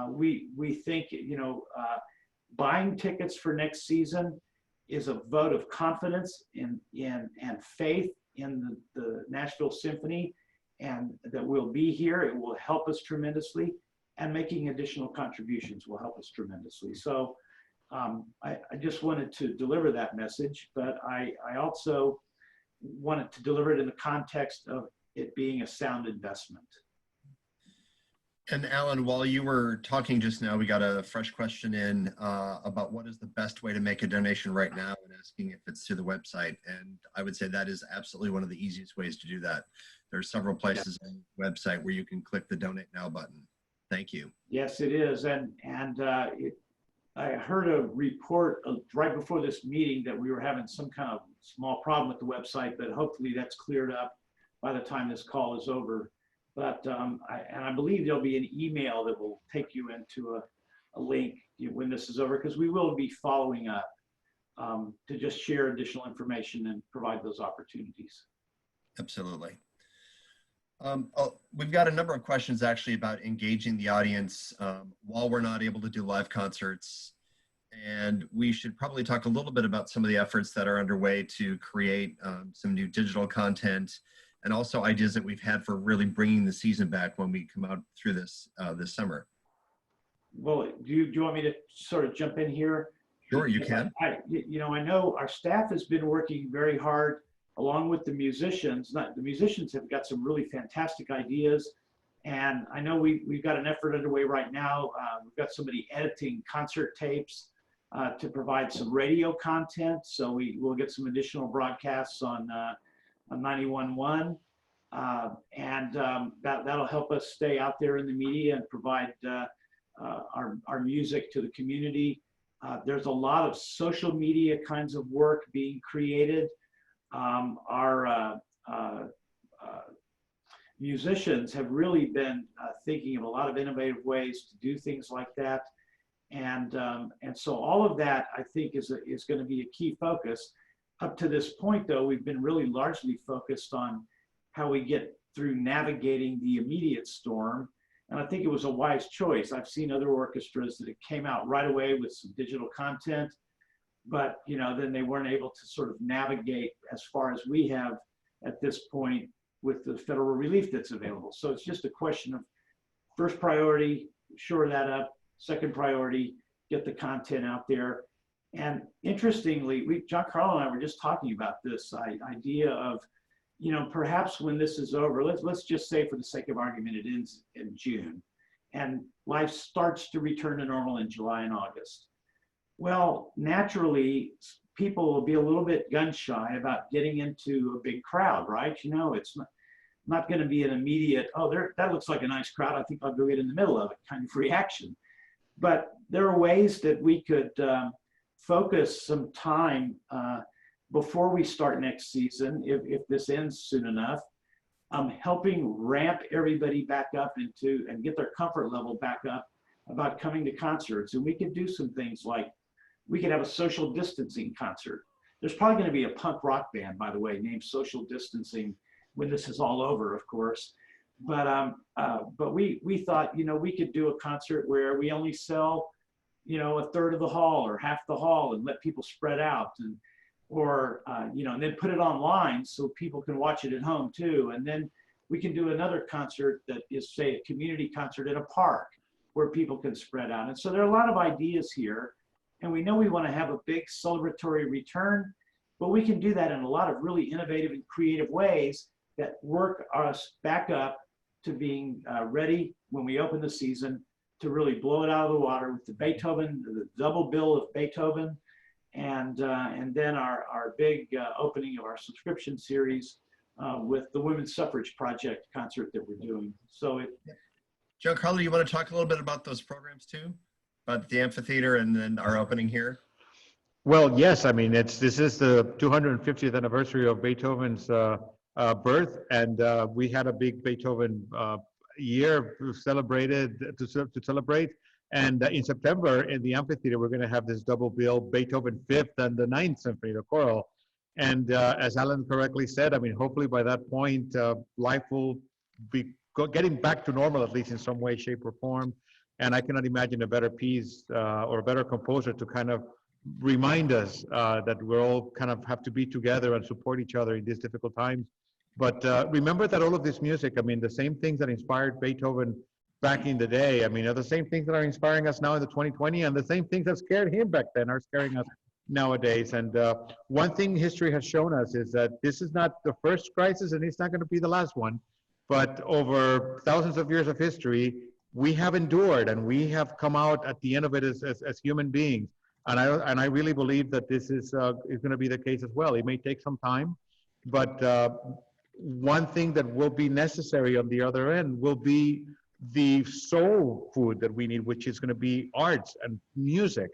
we think, you know, buying tickets for next season is a vote of confidence and faith in the Nashville Symphony, and that we'll be here. It will help us tremendously, and making additional contributions will help us tremendously. So I just wanted to deliver that message, but I also wanted to deliver it in the context of it being a sound investment. And Alan, while you were talking just now, we got a fresh question in about what is the best way to make a donation right now, and asking if it's through the website. And I would say that is absolutely one of the easiest ways to do that. There are several places on the website where you can click the Donate Now button. Thank you. Yes, it is. I heard a report right before this meeting that we were having some kind of small problem with the website, but hopefully that's cleared up by the time this call is over. But I believe there'll be an email that will take you into a link when this is over, because we will be following up to just share additional information and provide those opportunities. Absolutely. We've got a number of questions actually about engaging the audience while we're not able to do live concerts. And we should probably talk a little bit about some of the efforts that are underway to create some new digital content, and also ideas that we've had for really bringing the season back when we come out through this this summer. Well, do you want me to sort of jump in here? Sure, you can. I know our staff has been working very hard along with the musicians. The musicians have got some really fantastic ideas. And I know we've got an effort underway right now. We've got somebody editing concert tapes to provide some radio content. So we'll get some additional broadcasts on 91.1. That'll help us stay out there in the media and provide our music to the community. There's a lot of social media kinds of work being created. Our musicians have really been thinking of a lot of innovative ways to do things like that. And so all of that, I think, is going to be a key focus. Up to this point, though, we've been really largely focused on how we get through navigating the immediate storm. And I think it was a wise choice. I've seen other orchestras that came out right away with some digital content, but then they weren't able to sort of navigate as far as we have at this point with the federal relief that's available. So it's just a question of first priority, shore that up. Second priority, get the content out there. And interestingly, Giancarlo and I were just talking about this idea of, perhaps when this is over, let's just say for the sake of argument, it ends in June and life starts to return to normal in July and August. Well, naturally, people will be a little bit gun shy about getting into a big crowd, right? It's not going to be an immediate, oh, that looks like a nice crowd, I think I'll go get in the middle of it kind of reaction. But there are ways that we could focus some time before we start next season, if this ends soon enough, helping ramp everybody back up and get their comfort level back up about coming to concerts. And we could do some things like, we could have a social distancing concert. There's probably going to be a punk rock band, by the way, named Social Distancing when this is all over, of course. But we thought, we could do a concert where we only sell, a third of the hall or half the hall and let people spread out, and then put it online so people can watch it at home too. And then we can do another concert that is, say, a community concert at a park where people can spread out. And so there are a lot of ideas here. And we know we want to have a big celebratory return, but we can do that in a lot of really innovative and creative ways that work us back up to being ready when we open the season to really blow it out of the water with the double bill of Beethoven, and then our big opening of our subscription series with the Women's Suffrage Project concert that we're doing. So Giancarlo, you want to talk a little bit about those programs too? About the amphitheater and then our opening here? Well, yes. I mean, this is the 250th anniversary of Beethoven's birth, and we had a big Beethoven year to celebrate. And in September, in the amphitheater, we're going to have this double bill: Beethoven Fifth and the Ninth Symphony, the choral. And as Alan correctly said, I mean, hopefully by that point, life will be getting back to normal, at least in some way, shape, or form. And I cannot imagine a better piece or a better composer to kind of remind us that we're all kind of have to be together and support each other in these difficult times. But remember that all of this music, I mean, the same things that inspired Beethoven back in the day, I mean, are the same things that are inspiring us now in the 2020, and the same things that scared him back then are scaring us nowadays. And one thing history has shown us is that this is not the first crisis, and it's not going to be the last one. But over thousands of years of history, we have endured, and we have come out at the end of it as human beings. And I really believe that this is going to be the case as well. It may take some time, but one thing that will be necessary on the other end will be the soul food that we need, which is going to be arts and music.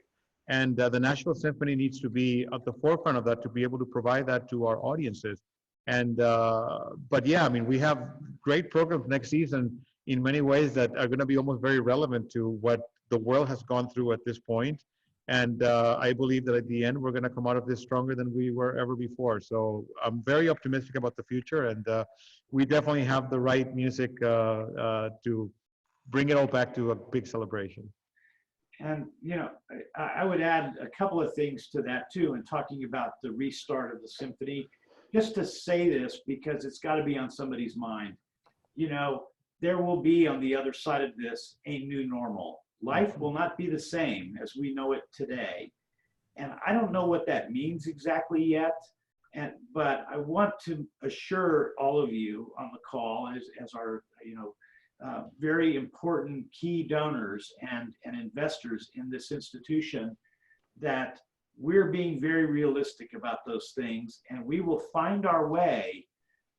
And the Nashville Symphony needs to be at the forefront of that to be able to provide that to our audiences. And but yeah, I mean, we have great programs next season in many ways that are going to be almost very relevant to what the world has gone through at this point. And I believe that at the end, we're going to come out of this stronger than we were ever before. So I'm very optimistic about the future, and we definitely have the right music to bring it all back to a big celebration. And, I would add a couple of things to that too, in talking about the restart of the symphony, just to say this because it's got to be on somebody's mind. There will be on the other side of this a new normal. Life will not be the same as we know it today. And I don't know what that means exactly yet. But I want to assure all of you on the call as our, very important key donors and investors in this institution, that we're being very realistic about those things, and we will find our way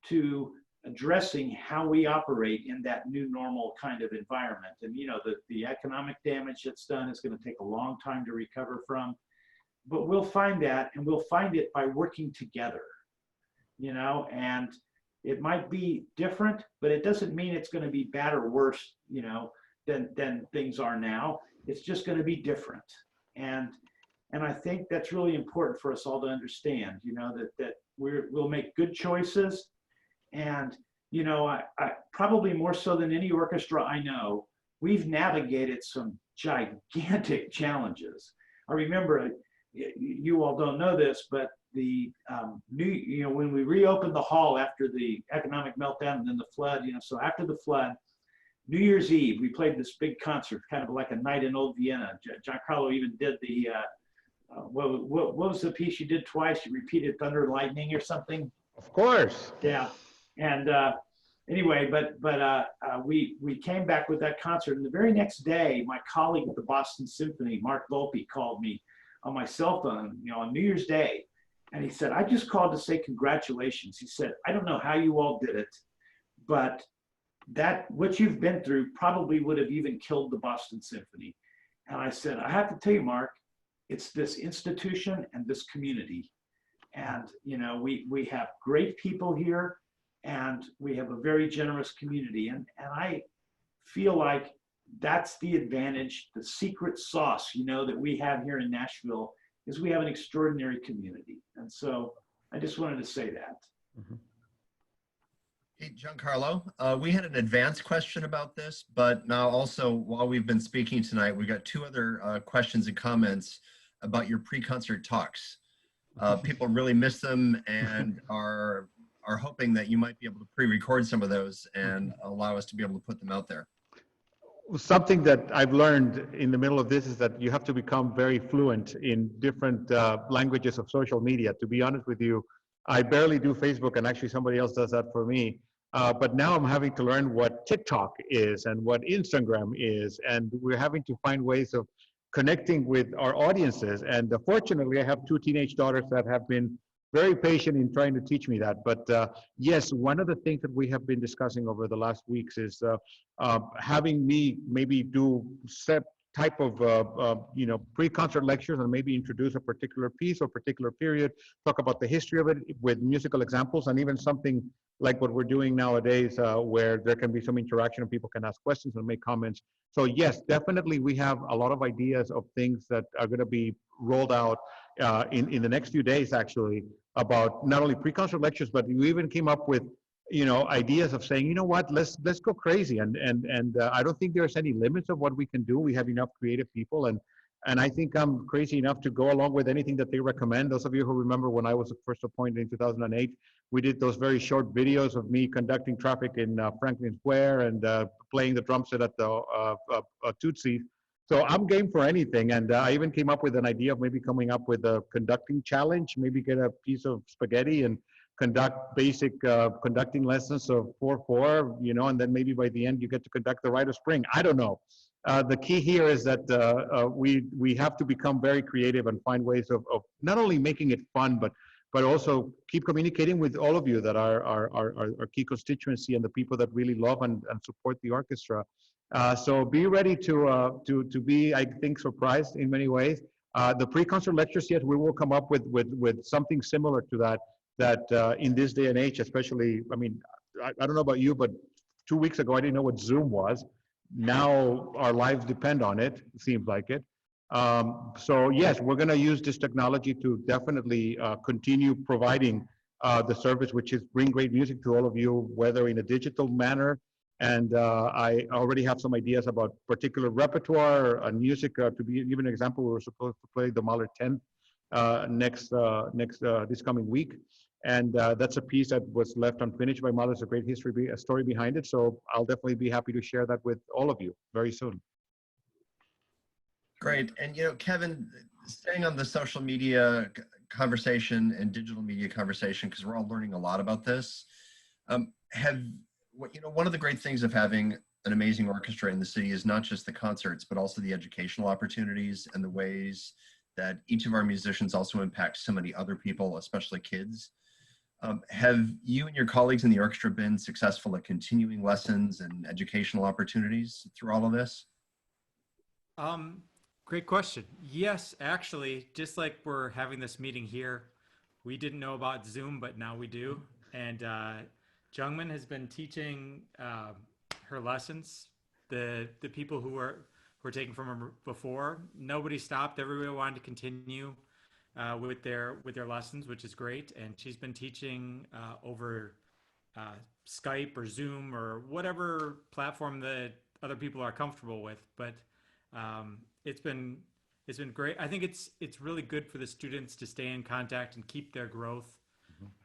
to addressing how we operate in that new normal kind of environment. And the economic damage that's done is going to take a long time to recover from, but we'll find that, and we'll find it by working together, and it might be different, but it doesn't mean it's going to be bad or worse, than things are now. It's just going to be different. And I think that's really important for us all to understand, that we'll make good choices. And, I probably more so than any orchestra I know, we've navigated some gigantic challenges. I remember, you all don't know this, but when we reopened the hall after the economic meltdown and then the flood, so after the flood, New Year's Eve, we played this big concert, kind of like a night in old Vienna. Giancarlo even did the, what was the piece you did twice? You repeated Thunder and Lightning or something? Of course. Yeah. And anyway, but we came back with that concert. And the very next day, my colleague at the Boston Symphony, Mark Volpe, called me on my cell phone, on New Year's Day. And he said, I just called to say congratulations. He said, I don't know how you all did it, but what you've been through probably would have even killed the Boston Symphony. And I said, I have to tell you, Mark, it's this institution and this community. And, we have great people here and we have a very generous community. And I feel like that's the advantage, the secret sauce, that we have here in Nashville is we have an extraordinary community. And so I just wanted to say that. Mhm. Hey, Giancarlo, we had an advanced question about this, but now also while we've been speaking tonight, we got two other questions and comments about your pre-concert talks. People really miss them and are hoping that you might be able to pre-record some of those and allow us to be able to put them out there. Something that I've learned in the middle of this is that you have to become very fluent in different languages of social media. To be honest with you, I barely do Facebook, and actually somebody else does that for me. But now I'm having to learn what TikTok is and what Instagram is, and we're having to find ways of connecting with our audiences. And fortunately, I have two teenage daughters that have been very patient in trying to teach me that. But yes, one of the things that we have been discussing over the last weeks is having me maybe do set type of pre-concert lectures and maybe introduce a particular piece or particular period, talk about the history of it with musical examples, and even something like what we're doing nowadays where there can be some interaction and people can ask questions and make comments. So yes, definitely we have a lot of ideas of things that are going to be rolled out in the next few days, actually, about not only pre-concert lectures, but we even came up with ideas of saying, let's go crazy, and I don't think there's any limits of what we can do. We have enough creative people, and I think I'm crazy enough to go along with anything that they recommend. Those of you who remember when I was first appointed in 2008, we did those very short videos of me conducting traffic in Franklin Square and playing the drum set at the Tootsie. So I'm game for anything, and I even came up with an idea of maybe coming up with a conducting challenge, maybe get a piece of spaghetti and conduct basic conducting lessons of 4/4, and then maybe by the end you get to conduct the Rite of Spring. I don't know. The key here is that we have to become very creative and find ways of not only making it fun, but also keep communicating with all of you that are our key constituency and the people that really love and support the orchestra. So be ready to be, I think, surprised in many ways. The pre-concert lectures, yes, we will come up with something similar to that in this day and age, especially, I don't know about you, but 2 weeks ago, I didn't know what Zoom was. Now our lives depend on it, seems like it. So yes, we're going to use this technology to definitely continue providing the service, which is bring great music to all of you, whether in a digital manner. And I already have some ideas about particular repertoire and music. To give an example, we were supposed to play the Mahler 10 this coming week. And that's a piece that was left unfinished by Mahler. There's a great a story behind it. So I'll definitely be happy to share that with all of you very soon. Great. And, Kevin, staying on the social media conversation and digital media conversation, because we're all learning a lot about this, one of the great things of having an amazing orchestra in the city is not just the concerts, but also the educational opportunities and the ways that each of our musicians also impact so many other people, especially kids. Have you and your colleagues in the orchestra been successful at continuing lessons and educational opportunities through all of this? Great question. Yes, actually, just like we're having this meeting here, we didn't know about Zoom, but now we do. And Jungmin has been teaching her lessons. The people who were taking from her before, nobody stopped. Everybody wanted to continue with their lessons, which is great. And she's been teaching over Skype or Zoom or whatever platform that other people are comfortable with. But it's been It's been great. I think it's really good for the students to stay in contact and keep their growth.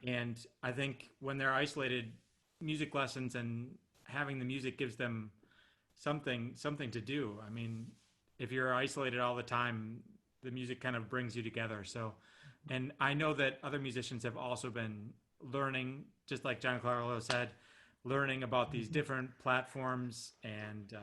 And I think when they're isolated, music lessons and having the music gives them something to do. I mean, if you're isolated all the time, the music kind of brings you together. So, and I know that other musicians have also been learning, just like Giancarlo said, learning about these different platforms and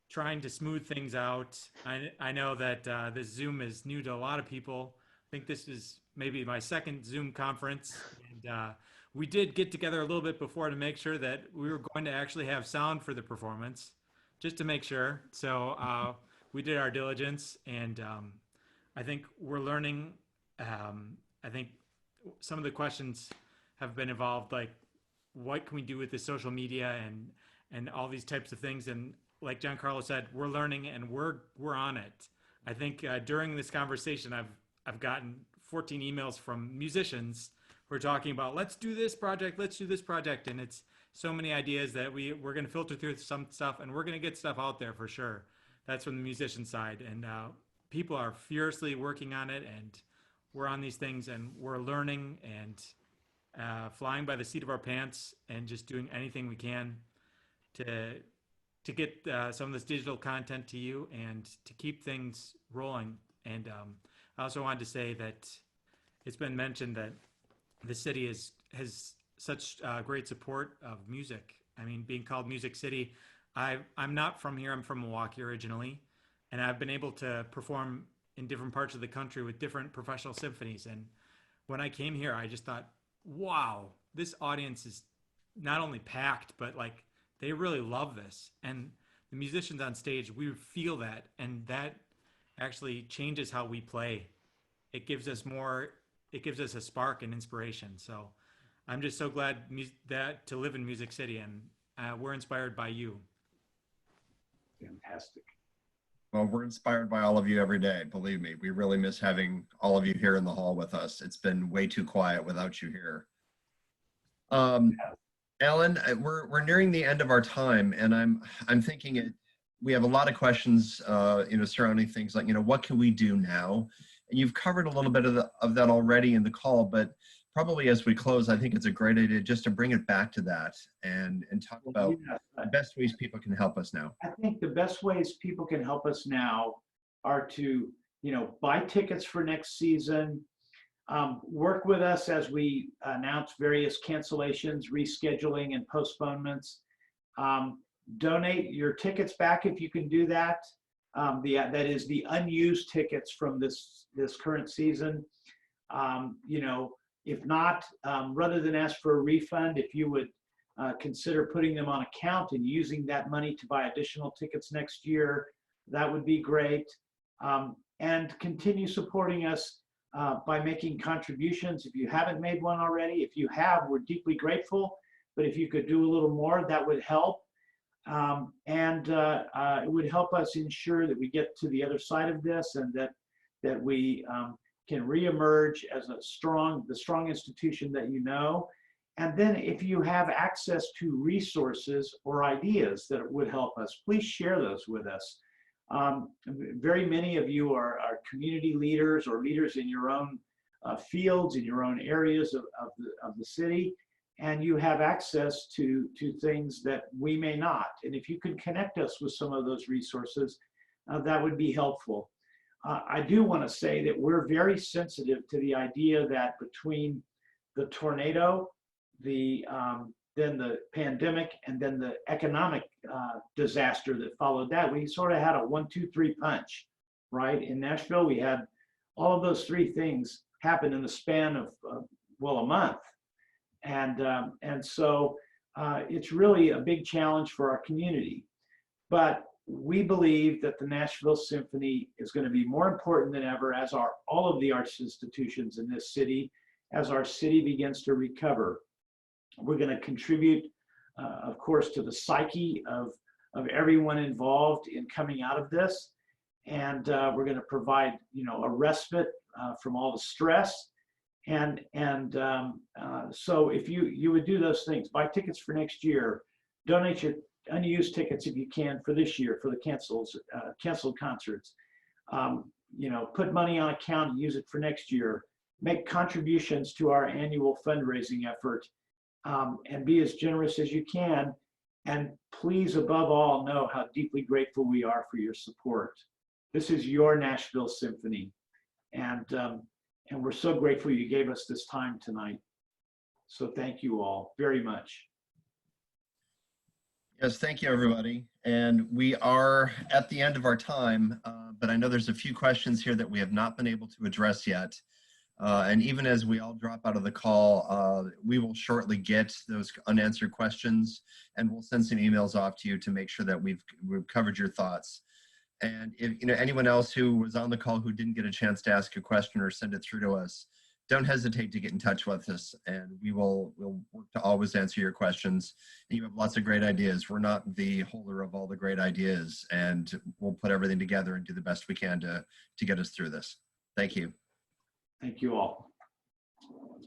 trying to smooth things out. I know that this Zoom is new to a lot of people. I think this is maybe my second Zoom conference. And we did get together a little bit before to make sure that we were going to actually have sound for the performance, just to make sure. So we did our diligence, and I think we're learning. I think some of the questions have been involved, like what can we do with the social media and all these types of things. And like Giancarlo said, we're learning and we're on it. I think during this conversation, I've gotten 14 emails from musicians who are talking about, let's do this project, and it's so many ideas that we're going to filter through some stuff, and we're going to get stuff out there for sure. That's from the musician side, and people are furiously working on it, and we're on these things, and we're learning and flying by the seat of our pants, and just doing anything we can to get some of this digital content to you and to keep things rolling. And I also wanted to say that it's been mentioned that the city has such great support of music. I mean, being called Music City, I'm not from here. I'm from Milwaukee originally, and I've been able to perform in different parts of the country with different professional symphonies. And when I came here, I just thought, wow, this audience is not only packed, but like they really love this. And the musicians on stage, we feel that, and that actually changes how we play. It gives us a spark and inspiration. So I'm just so glad that to live in Music City, and we're inspired by you. Fantastic. Well, we're inspired by all of you every day. Believe me, we really miss having all of you here in the hall with us. It's been way too quiet without you here. Alan, we're nearing the end of our time, and I'm thinking we have a lot of questions, surrounding things like, what can we do now? And you've covered a little bit of that already in the call, but probably as we close, I think it's a great idea just to bring it back to that and talk about the best ways people can help us now. I think the best ways people can help us now are to, buy tickets for next season, work with us as we announce various cancellations, rescheduling, and postponements. Donate your tickets back if you can do that. That is the unused tickets from this current season. If not, rather than ask for a refund, if you would consider putting them on account and using that money to buy additional tickets next year, that would be great. And continue supporting us by making contributions. If you haven't made one already, if you have, we're deeply grateful. But if you could do a little more, that would help. It would help us ensure that we get to the other side of this, and that we can reemerge as the strong institution that you know. And then if you have access to resources or ideas that would help us, please share those with us. Very many of you are community leaders or leaders in your own fields, in your own areas of the city, and you have access to things that we may not. And if you can connect us with some of those resources, that would be helpful. I do want to say that we're very sensitive to the idea that between the tornado, then the pandemic, and then the economic disaster that followed that, we sort of had a 1-2-3 punch, right? In Nashville, we had all of those three things happen in the span of a month. And so it's really a big challenge for our community. But we believe that the Nashville Symphony is going to be more important than ever, as are all of the arts institutions in this city, as our city begins to recover. We're going to contribute, of course, to the psyche of everyone involved in coming out of this. And we're going to provide, a respite from all the stress. So if you would do those things, buy tickets for next year, donate your unused tickets if you can for this year for the canceled concerts. put money on account and use it for next year. Make contributions to our annual fundraising effort, and be as generous as you can. And please, above all, know how deeply grateful we are for your support. This is your Nashville Symphony, and we're so grateful you gave us this time tonight. So thank you all very much. Yes, thank you, everybody. And we are at the end of our time, but I know there's a few questions here that we have not been able to address yet. And even as we all drop out of the call, we will shortly get those unanswered questions, and we'll send some emails off to you to make sure that we've covered your thoughts. And if anyone else who was on the call who didn't get a chance to ask a question or send it through to us, don't hesitate to get in touch with us, and we'll work to always answer your questions. And you have lots of great ideas. We're not the holder of all the great ideas, and we'll put everything together and do the best we can to get us through this. Thank you. Thank you all.